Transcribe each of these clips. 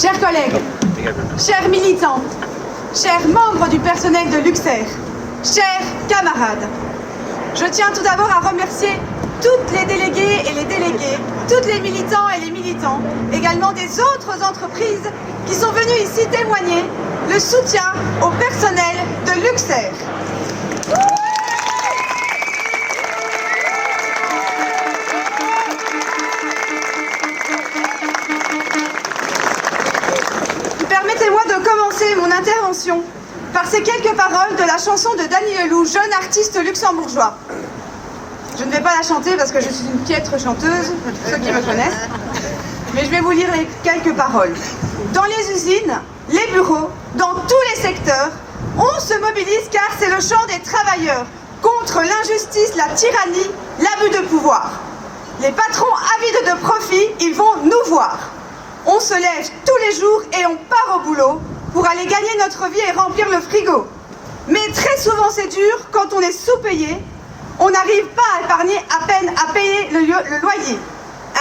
Chers collègues, chers militants, chers membres du personnel de Luxair, chers camarades, je tiens tout d'abord à remercier toutes les déléguées et les délégués, toutes les militants et les militants, également des autres entreprises qui sont venus ici témoigner le soutien au personnel de Luxair. Permettez-moi de commencer mon intervention par ces quelques paroles de la chanson de Dany Leloup, jeune artiste luxembourgeois. Je ne vais pas la chanter parce que je suis une piètre chanteuse, ceux qui me connaissent, mais je vais vous lire les quelques paroles. Dans les usines, les bureaux, dans tous les secteurs, on se mobilise car c'est le chant des travailleurs contre l'injustice, la tyrannie, l'abus de pouvoir. Les patrons avides de profit, ils vont nous voir. On se lève tous les jours et on part au boulot pour aller gagner notre vie et remplir le frigo. Mais très souvent c'est dur, quand on est sous-payé, on n'arrive pas à épargner à peine à payer le loyer.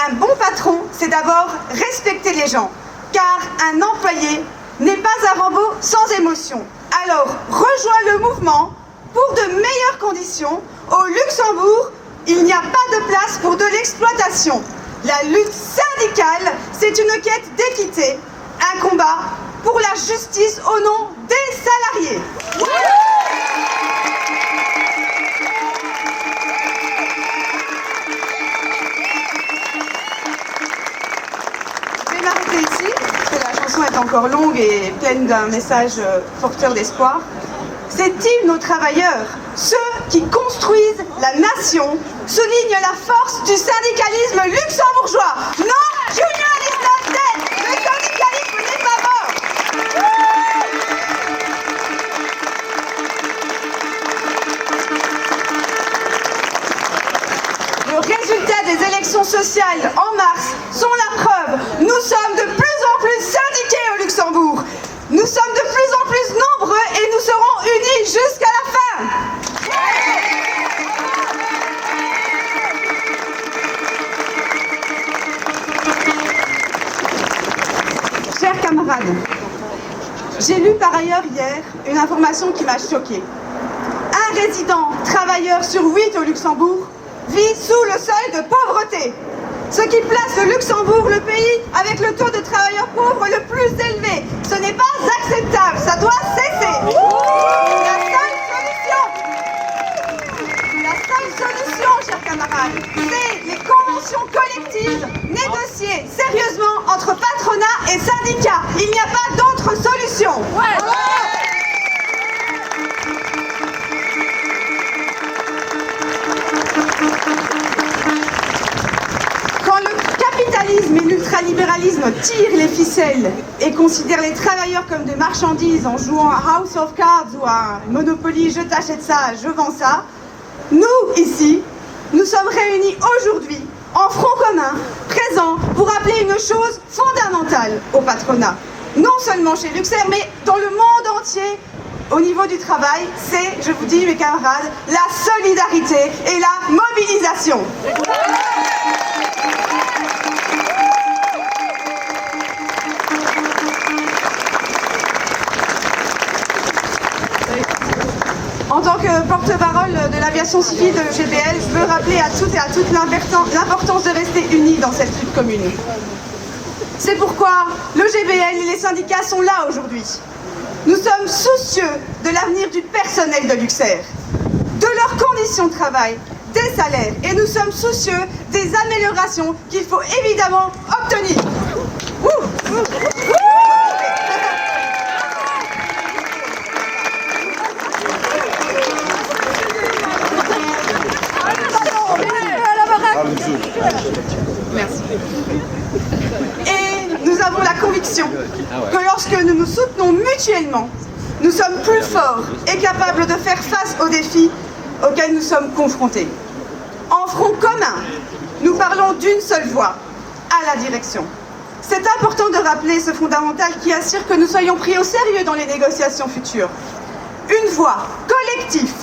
Un bon patron, c'est d'abord respecter les gens, car un employé n'est pas un robot sans émotion. Alors, rejoins le mouvement pour de meilleures conditions. Au Luxembourg, il n'y a pas de place pour de l'exploitation. La lutte syndicale, c'est une quête d'équité, un combat pour la justice au nom des salariés. Je vais m'arrêter ici, parce que la chanson est encore longue et pleine d'un message porteur d'espoir. Ces hymnes aux travailleurs, ceux qui construisent la nation, soulignent la force du syndicalisme luxembourgeois. Non, Union is not dead. Le syndicalisme n'est pas mort. Le résultat des élections sociales en mars sont la preuve. Nous sommes de plus en plus syndiqués au Luxembourg. Nous sommes de plus en plus nombreux et nous serons unis jusqu'à la fin. Chers camarades, j'ai lu par ailleurs hier une information qui m'a choquée. Un résident travailleur sur 8 au Luxembourg vit sous le seuil de pauvreté, ce qui place le Luxembourg, le pays avec le taux de travailleurs pauvres le plus élevé. Ce n'est pas acceptable, ça doit cesser. La seule solution, chers camarades, c'est les conventions collectives négociées sérieusement entre patronat et syndicats. Il n'y a pas d'autre solution. Quand le capitalisme et l'ultralibéralisme tirent les ficelles et considèrent les travailleurs comme des marchandises en jouant à House of Cards ou à Monopoly, je t'achète ça, je vends ça, nous, ici, nous sommes réunis aujourd'hui en front commun, présents pour rappeler une chose fondamentale au patronat. Non seulement chez Luxair, mais dans le monde entier, au niveau du travail, c'est, je vous dis mes camarades, la solidarité et la mobilisation. En tant que porte-parole de l'aviation civile de GBL, je veux rappeler à toutes et à toutes l'importance de rester unis dans cette lutte commune. C'est pourquoi le GBL et les syndicats sont là aujourd'hui. Nous sommes soucieux de l'avenir du personnel de Luxair, de leurs conditions de travail, des salaires, et nous sommes soucieux des améliorations qu'il faut évidemment obtenir. Merci. Et nous avons la conviction que lorsque nous nous soutenons mutuellement, nous sommes plus forts et capables de faire face aux défis auxquels nous sommes confrontés. En front commun, nous parlons d'une seule voix, à la direction. C'est important de rappeler ce fondamental qui assure que nous soyons pris au sérieux dans les négociations futures. Une voix collective,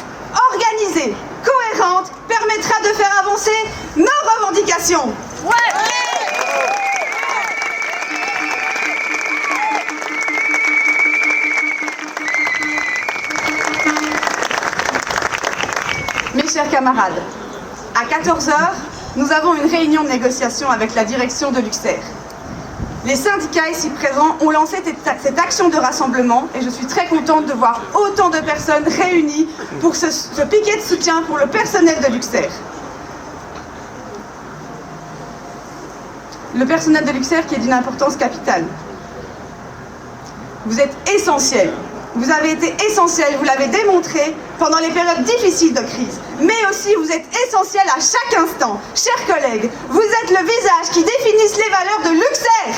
organisée, cohérente, permettra de faire avancer nos revendications. chers camarades, à 14 h, nous avons une réunion de négociation avec la direction de Luxair. Les syndicats ici présents ont lancé cette action de rassemblement et je suis très contente de voir autant de personnes réunies pour ce piquet de soutien pour le personnel de Luxair. Le personnel de Luxair qui est d'une importance capitale. Vous êtes essentiels. Vous avez été essentiels, vous l'avez démontré pendant les périodes difficiles de crise. Mais aussi, vous êtes essentiels à chaque instant. Chers collègues, vous êtes le visage qui définisse les valeurs de Luxair.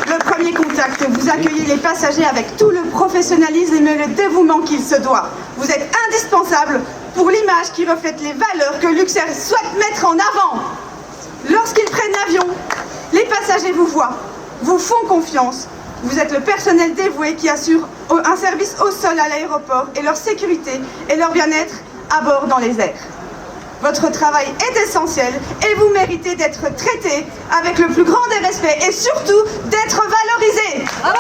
Dès le premier contact, vous accueillez les passagers avec tout le professionnalisme et le dévouement qu'il se doit. Vous êtes indispensables pour l'image qui reflète les valeurs que Luxair souhaite mettre en avant. Lorsqu'ils prennent l'avion, les passagers vous voient, vous font confiance. Vous êtes le personnel dévoué qui assure un service au sol à l'aéroport et leur sécurité et leur bien-être à bord dans les airs. Votre travail est essentiel et vous méritez d'être traité avec le plus grand des respects et surtout d'être valorisé. Bravo.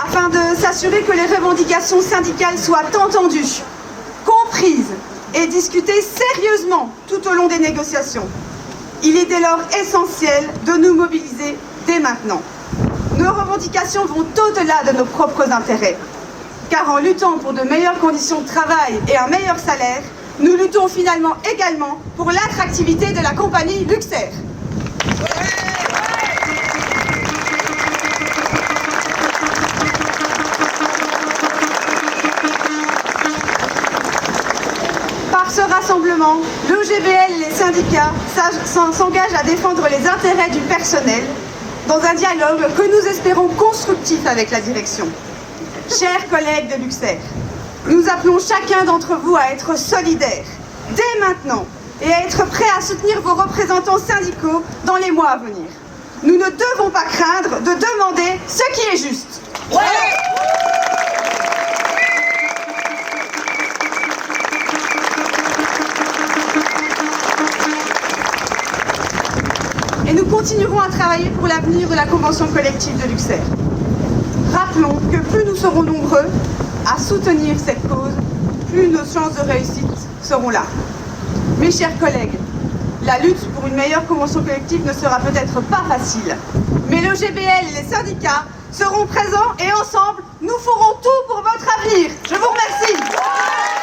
Afin de s'assurer que les revendications syndicales soient entendues, comprises et discutées sérieusement tout au long des négociations. Il est dès lors essentiel de nous mobiliser dès maintenant. Nos revendications vont au-delà de nos propres intérêts, car en luttant pour de meilleures conditions de travail et un meilleur salaire, nous luttons finalement également pour l'attractivité de la compagnie Luxair. Par ce rassemblement, l'OGBL et les syndicats s'engagent à défendre les intérêts du personnel dans un dialogue que nous espérons constructif avec la direction. Chers collègues de Luxair, nous appelons chacun d'entre vous à être solidaires dès maintenant et à être prêts à soutenir vos représentants syndicaux dans les mois à venir. Nous ne devons pas craindre de demander ce qui est juste. Ouais. Et nous continuerons à travailler pour l'avenir de la convention collective de Luxair. Rappelons que plus nous serons nombreux à soutenir cette cause, plus nos chances de réussite seront là. Mes chers collègues, la lutte pour une meilleure convention collective ne sera peut-être pas facile, mais le GBL et les syndicats seront présents et ensemble, nous ferons tout pour votre avenir. Je vous remercie.